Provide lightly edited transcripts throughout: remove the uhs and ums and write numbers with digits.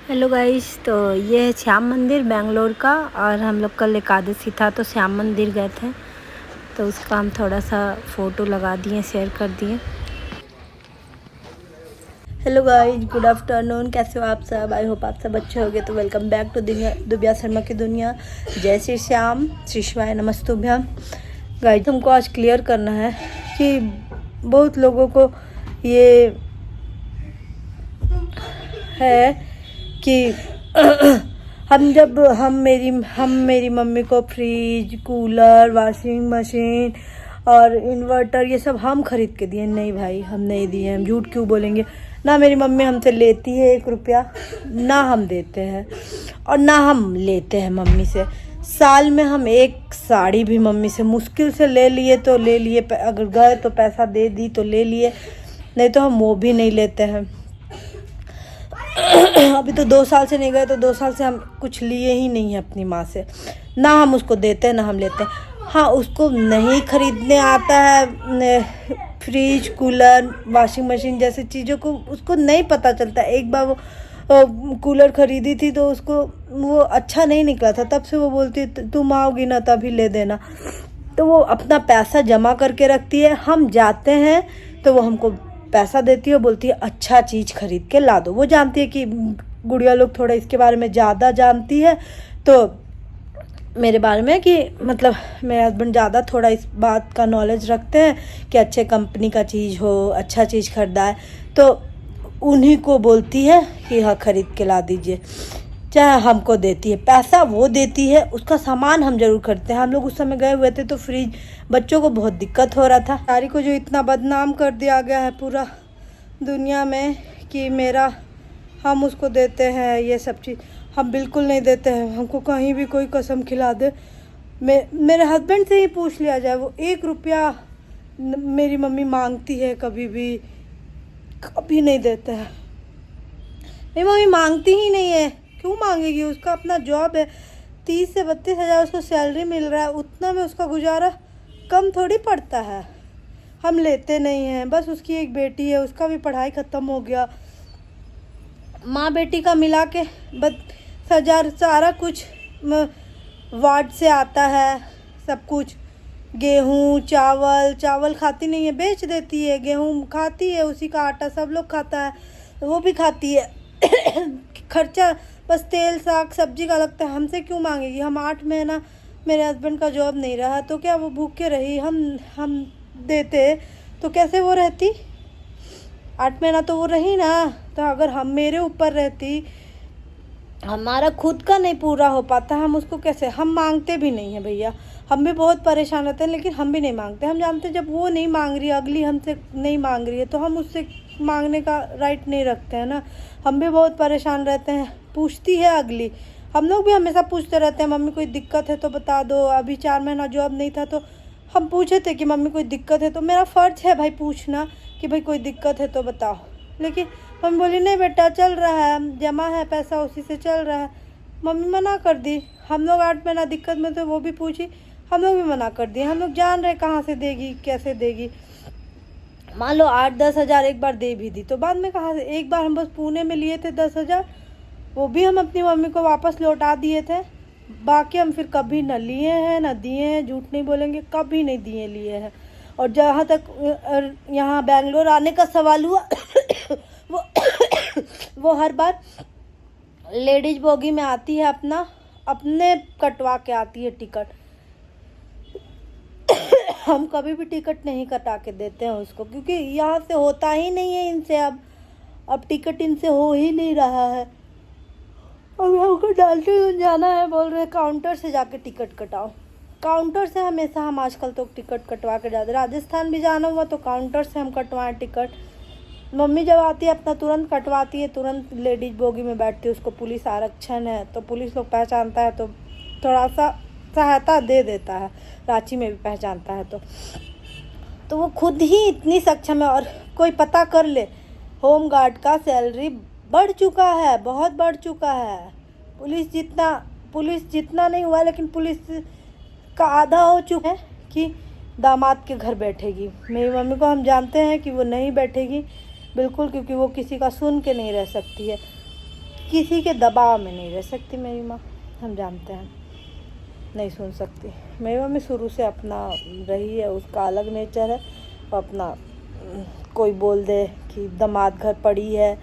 Hello guys, तो ये है श्याम मंदिर बेंगलोर का। और हम लोग कल एकादशी था तो श्याम मंदिर गए थे, तो उसका हम थोड़ा सा फ़ोटो लगा दिए, शेयर कर दिए। Hello guys, good afternoon. कैसे हो आप सब? आई होप आप सब अच्छे होंगे। तो वेलकम बैक टू दुबिया शर्मा की दुनिया। जय श्री श्याम, श्री शिवाय नमस्तुभ्यम। गाइस, हमको आज क्लियर करना है कि बहुत लोगों को ये है कि हम मेरी मम्मी को फ्रिज, कूलर, वॉशिंग मशीन और इन्वर्टर ये सब हम खरीद के दिए। नहीं भाई, हम नहीं दिए। हम झूठ क्यों बोलेंगे? ना मेरी मम्मी हमसे लेती है 1 रुपया, ना हम देते हैं और ना हम लेते हैं मम्मी से। साल में हम एक साड़ी भी मम्मी से मुश्किल से ले लिए तो ले लिए, अगर गए तो पैसा दे दी तो ले लिए, नहीं तो हम वो भी नहीं लेते हैं। अभी तो 2 साल से नहीं गए, तो 2 साल से हम कुछ लिए ही नहीं है अपनी माँ से। ना हम उसको देते हैं ना हम लेते हैं। हाँ, उसको नहीं खरीदने आता है फ्रिज, कूलर, वॉशिंग मशीन जैसी चीज़ों को, उसको नहीं पता चलता। एक बार वो कूलर खरीदी थी तो उसको वो अच्छा नहीं निकला था, तब से वो बोलती तुम आओगी ना तभी ले देना। तो वो अपना पैसा जमा करके रखती है। हम जाते हैं तो वो हमको पैसा देती है, बोलती है अच्छा चीज़ खरीद के ला दो। वो जानती है कि गुड़िया लोग थोड़ा इसके बारे में ज़्यादा जानती है, तो मेरे बारे में कि मतलब मेरे हस्बैंड ज़्यादा थोड़ा इस बात का नॉलेज रखते हैं कि अच्छे कंपनी का चीज़ हो, अच्छा चीज़ खरीदा है, तो उन्हीं को बोलती है कि हाँ खरीद के ला दीजिए। चाहे हमको देती है पैसा, वो देती है, उसका सामान हम जरूर खरीदते हैं। हम लोग उस समय गए हुए थे तो फ्रिज, बच्चों को बहुत दिक्कत हो रहा था। सारी को जो इतना बदनाम कर दिया गया है पूरा दुनिया में कि हम उसको देते हैं ये सब चीज़। हम बिल्कुल नहीं देते हैं। हमको कहीं भी कोई कसम खिला दे, मेरे हस्बैंड से ही पूछ लिया जाए, वो 1 रुपया मेरी मम्मी मांगती है कभी नहीं देते हैं। मेरी मम्मी मांगती ही नहीं है, क्यों मांगेगी? उसका अपना जॉब है, 30 से 32 हज़ार उसको सैलरी मिल रहा है, उतना में उसका गुजारा कम थोड़ी पड़ता है। हम लेते नहीं हैं। बस उसकी एक बेटी है, उसका भी पढ़ाई ख़त्म हो गया। माँ बेटी का मिला के 32,000 सारा कुछ वार्ड से आता है, सब कुछ। गेहूँ, चावल खाती नहीं है, बेच देती है। गेहूँ खाती है, उसी का आटा सब लोग खाता है, वो भी खाती है। खर्चा बस तेल साग सब्जी का लगता है। हमसे क्यों मांगेगी? हम 8 महीना मेरे हस्बैंड का जॉब नहीं रहा तो क्या वो भूखे रही? हम देते तो कैसे वो रहती? 8 महीना तो वो रही ना। तो अगर हम मेरे ऊपर रहती, हमारा खुद का नहीं पूरा हो पाता, हम उसको कैसे? हम मांगते भी नहीं हैं भैया। हम भी बहुत परेशान होते हैं, लेकिन हम भी नहीं मांगते। हम जानते हैं जब वो नहीं मांग रही है, अगली हमसे नहीं मांग रही है, तो हम उससे मांगने का राइट नहीं रखते हैं ना। हम भी बहुत परेशान रहते हैं। पूछती है अगली, हम लोग भी हमेशा पूछते रहते हैं मम्मी कोई दिक्कत है तो बता दो। अभी 4 महीना जॉब नहीं था तो हम पूछे थे कि मम्मी कोई दिक्कत है, तो मेरा फ़र्ज़ है भाई पूछना कि भाई कोई दिक्कत है तो बताओ। लेकिन मम्मी बोली नहीं बेटा चल रहा है, जमा है पैसा उसी से चल रहा है। मम्मी मना कर दी। हम लोग 8 महीना दिक्कत में थे, वो भी पूछी, हम लोग भी मना कर दिए। हम लोग जान रहे कहाँ से देगी, कैसे देगी। मान लो 8-10 हज़ार एक बार दे भी दी तो बाद में कहाँ से? एक बार हम बस पुणे में लिए थे 10 हज़ार, वो भी हम अपनी मम्मी को वापस लौटा दिए थे। बाकी हम फिर कभी न लिए हैं न दिए हैं, झूठ नहीं बोलेंगे, कभी नहीं दिए लिए हैं। और जहाँ तक यहाँ बेंगलोर आने का सवाल हुआ वो वो हर बार लेडीज बोगी में आती है, अपने कटवा के आती है टिकट। हम कभी भी टिकट नहीं कटा के देते हैं उसको, क्योंकि यहाँ से होता ही नहीं है इनसे। अब टिकट इनसे हो ही नहीं रहा है। अब हमको डाल्टनगंज जाना है, बोल रहे काउंटर से जाके टिकट कटाओ। काउंटर से हमेशा हम आजकल तो टिकट कटवा के जाते। राजस्थान भी जाना हुआ तो काउंटर से हम कटवाएं टिकट। मम्मी जब आती है अपना तुरंत कटवाती है, तुरंत लेडीज बोगी में बैठती है। उसको पुलिस आरक्षण है तो पुलिस लोग पहचानता है तो थोड़ा सा सहायता दे देता है। रांची में भी पहचानता है तो वो खुद ही इतनी सक्षम है। और कोई पता कर ले, होम गार्ड का सैलरी बढ़ चुका है, बहुत बढ़ चुका है। पुलिस जितना नहीं हुआ, लेकिन पुलिस का आधा हो चुका है कि दामाद के घर बैठेगी। मेरी मम्मी को हम जानते हैं कि वो नहीं बैठेगी बिल्कुल, क्योंकि वो किसी का सुन के नहीं रह सकती है। किसी के दबाव में नहीं रह सकती मेरी माँ, हम जानते हैं, नहीं सुन सकती। मेरी मम्मी शुरू से अपना रही है, उसका अलग नेचर है। वो अपना कोई बोल दे कि दामाद घर पड़ी है,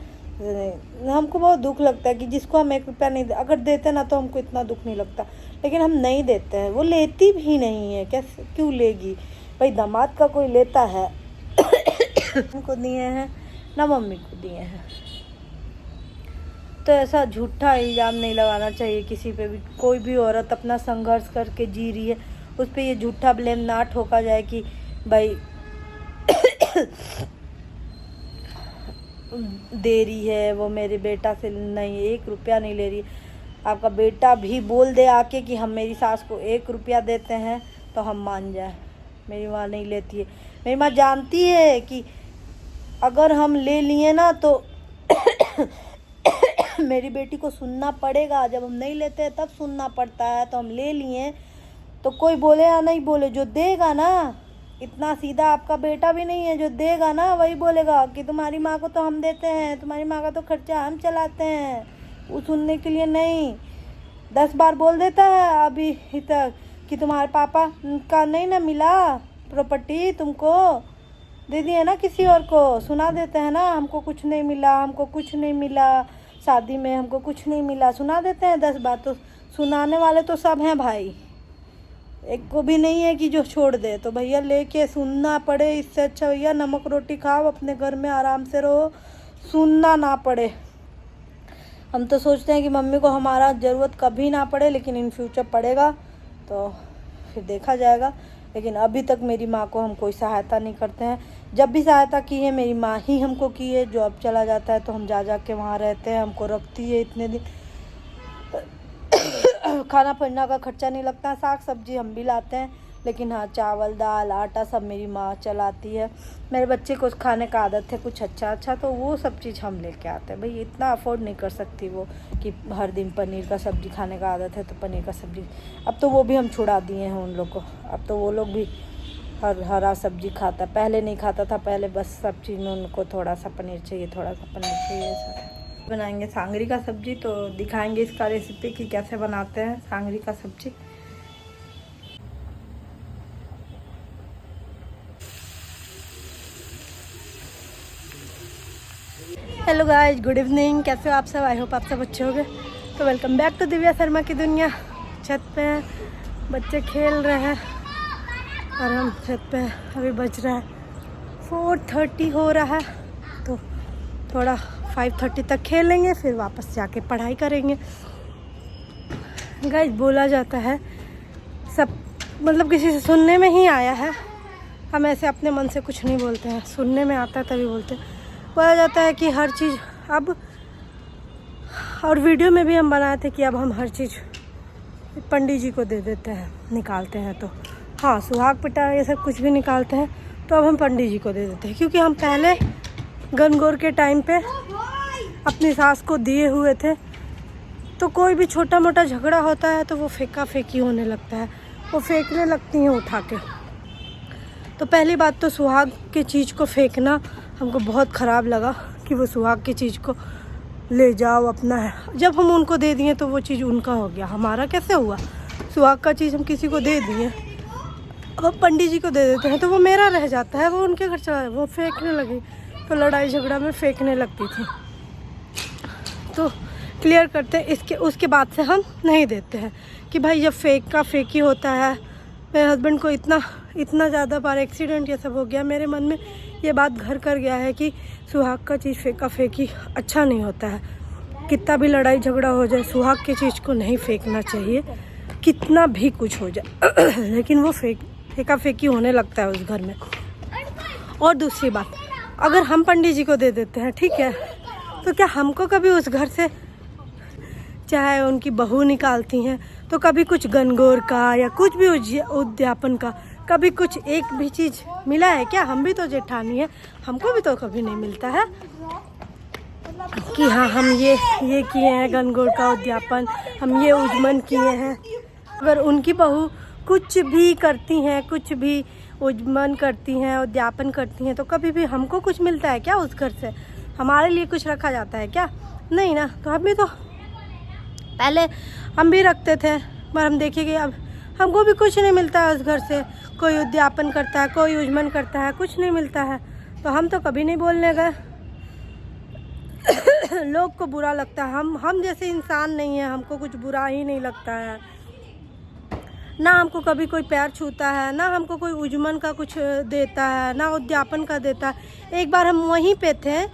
हमको बहुत दुख लगता है कि जिसको हम 1 रुपया नहीं दे, अगर देते ना तो हमको इतना दुख नहीं लगता, लेकिन हम नहीं देते हैं। वो लेती भी नहीं है, कैसे क्यों लेगी भाई? दामाद का कोई लेता है? उनको दिए हैं ना मम्मी को दिए हैं। तो ऐसा झूठा इल्ज़ाम नहीं लगाना चाहिए किसी पे भी। कोई भी औरत अपना संघर्ष करके जी रही है, उस पर ये झूठा ब्लेम ना ठोका जाए कि भाई दे रही है वो मेरे बेटा से, नहीं 1 रुपया नहीं ले रही। आपका बेटा भी बोल दे आके कि हम मेरी सास को 1 रुपया देते हैं तो हम मान जाए। मेरी माँ नहीं लेती है। मेरी माँ जानती है कि अगर हम ले लिए ना तो मेरी बेटी को सुनना पड़ेगा। जब हम नहीं लेते हैं तब सुनना पड़ता है, तो हम ले लिए तो कोई बोले या नहीं बोले, जो देगा ना, इतना सीधा आपका बेटा भी नहीं है, जो देगा ना वही बोलेगा कि तुम्हारी माँ को तो हम देते हैं, तुम्हारी माँ का तो खर्चा हम चलाते हैं। वो सुनने के लिए नहीं, 10 बार बोल देता है अभी तक कि तुम्हारे पापा का नहीं ना मिला प्रॉपर्टी, तुमको दे दिए ना किसी और को, सुना देते हैं ना हमको कुछ नहीं मिला, हमको कुछ नहीं मिला, शादी में हमको कुछ नहीं मिला, सुना देते हैं 10 बार। तो सुनाने वाले तो सब हैं भाई, एक को भी नहीं है कि जो छोड़ दे। तो भैया लेके सुनना पड़े, इससे अच्छा भैया नमक रोटी खाओ, अपने घर में आराम से रहो, सुनना ना पड़े। हम तो सोचते हैं कि मम्मी को हमारा ज़रूरत कभी ना पड़े, लेकिन इन फ्यूचर पड़ेगा तो फिर देखा जाएगा। लेकिन अभी तक मेरी माँ को हम कोई सहायता नहीं करते हैं। जब भी सहायता की है मेरी माँ ही हमको की है। जॉब चला जाता है तो हम जा के वहाँ रहते हैं, हमको रखती है इतने दिन। खाना पीना का खर्चा नहीं लगता है, साग सब्जी हम भी लाते हैं, लेकिन हाँ चावल दाल आटा सब मेरी माँ चलाती है। मेरे बच्चे को खाने का आदत है कुछ अच्छा तो वो सब चीज़ हम लेके आते हैं। भाई इतना अफोर्ड नहीं कर सकती वो कि हर दिन पनीर का सब्ज़ी खाने का आदत है तो पनीर का सब्ज़ी। अब तो वो भी हम छुड़ा दिए हैं उन लोग को। अब तो वो लोग भी हरा सब्जी खाता, पहले नहीं खाता था। पहले बस सब चीज़ में उनको थोड़ा सा पनीर चाहिए, थोड़ा सा पनीर चाहिए। ऐसा बनाएंगे सांगरी का सब्ज़ी, तो दिखाएंगे इसका रेसिपी कि कैसे बनाते हैं सांगरी का सब्ज़ी। Hello guys, good evening. कैसे हो आप सब? आई होप आप सब अच्छे होंगे। तो welcome back to Divya Sharma की दुनिया। छत पे हैं, बच्चे खेल रहे हैं और हम छत पे अभी बज रहा है 4:30 हो रहा है, तो थोड़ा 5:30 तक खेलेंगे, फिर वापस जाके पढ़ाई करेंगे। गाइस बोला जाता है सब, मतलब किसी से सुनने में ही आया है, हम ऐसे अपने मन से कुछ नहीं बोलते हैं, सुनने में आता है तभी बोलते हैं। बोला जाता है कि हर चीज़ अब, और वीडियो में भी हम बनाए थे कि अब हम हर चीज़ पंडित जी को दे देते हैं, निकालते हैं। तो हाँ, सुहाग पिटा ये सब कुछ भी निकालते हैं तो अब हम पंडित जी को दे देते हैं, क्योंकि हम पहले गनगौर के टाइम पे अपनी सास को दिए हुए थे। तो कोई भी छोटा मोटा झगड़ा होता है तो वो फेंका फेंकी होने लगता है, वो फेंकने लगती हैं उठा के। तो पहली बात तो सुहाग की चीज़ को फेंकना हमको बहुत ख़राब लगा कि वो सुहाग की चीज़ को ले जाओ अपना है। जब हम उनको दे दिए तो वो चीज़ उनका हो गया, हमारा कैसे हुआ? सुहाग का चीज़ हम किसी को दे दिए, अब पंडित जी को दे देते हैं तो वो मेरा रह जाता है, वो उनके घर चला, वो फेंकने लगी। तो लड़ाई झगड़ा में फेंकने लगती थी। तो क्लियर करते हैं इसके, उसके बाद से हम नहीं देते हैं कि भाई जब फेंका फेंकी होता है। मेरे हस्बैंड को इतना ज़्यादा बार एक्सीडेंट ये सब हो गया, मेरे मन में ये बात घर कर गया है कि सुहाग का चीज़ फेंका फेंकी अच्छा नहीं होता है। कितना भी लड़ाई झगड़ा हो जाए, सुहाग की चीज़ को नहीं फेंकना चाहिए, कितना भी कुछ हो जाए। लेकिन वो फेंका फेंकी होने लगता है उस घर में। और दूसरी बात, अगर हम पंडित जी को दे देते हैं, ठीक है, तो क्या हमको कभी उस घर से, चाहे उनकी बहू निकालती हैं, तो कभी कुछ गनगौर का या कुछ भी उद्यापन का कभी कुछ एक भी चीज़ मिला है क्या? हम भी तो जेठानी है, हमको भी तो कभी नहीं मिलता है कि हाँ हम ये किए हैं गनगौर का उद्यापन, हम ये उज्जमन किए हैं। अगर उनकी बहू कुछ भी करती हैं, कुछ भी उज्जमन करती हैं, उद्यापन करती हैं, तो कभी भी हमको कुछ मिलता है क्या उस घर से? हमारे लिए कुछ रखा जाता है क्या? नहीं ना, तो हम भी तो पहले हम भी रखते थे, पर हम देखेंगे अब हमको भी कुछ नहीं मिलता है उस घर से। कोई उद्यापन करता है, कोई युजमन करता है, कुछ नहीं मिलता है, तो हम तो कभी नहीं बोलने गए। लोग को बुरा लगता है, हम जैसे इंसान नहीं है, हमको कुछ बुरा ही नहीं लगता है। ना हमको कभी कोई पैर छूता है, ना हमको कोई उजमन का कुछ देता है, ना उद्यापन का देता है। एक बार हम वहीं पे थे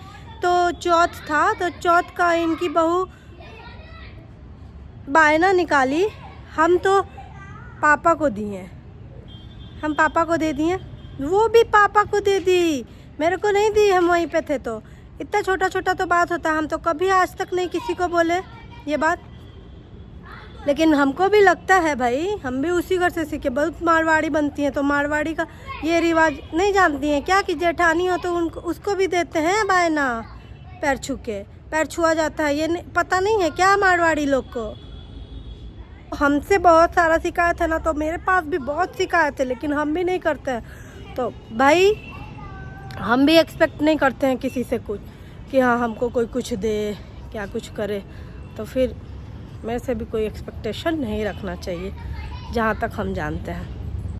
तो चौथ था, तो चौथ का इनकी बहू बायना निकाली, हम तो पापा को दिए, हम पापा को दे दिए, वो भी पापा को दे दी, मेरे को नहीं दी। हम वहीं पे थे तो इतना छोटा छोटा तो बात होता है, हम तो कभी आज तक नहीं किसी को बोले ये बात। लेकिन हमको भी लगता है भाई, हम भी उसी घर से सीखे। बहुत मारवाड़ी बनती हैं तो मारवाड़ी का ये रिवाज नहीं जानती हैं क्या कि जेठानी हो तो उनको उसको भी देते हैं बायना, पैर छू के, पैर छुआ जाता है, ये नहीं, पता नहीं है क्या मारवाड़ी लोग को। हमसे बहुत सारा शिकायत है ना, तो मेरे पास भी बहुत शिकायत है, लेकिन हम भी नहीं करते हैं। तो भाई हम भी एक्सपेक्ट नहीं करते हैं किसी से कुछ कि हाँ हमको कोई कुछ दे, क्या कुछ करे, तो फिर मेरे से भी कोई एक्सपेक्टेशन नहीं रखना चाहिए जहाँ तक हम जानते हैं।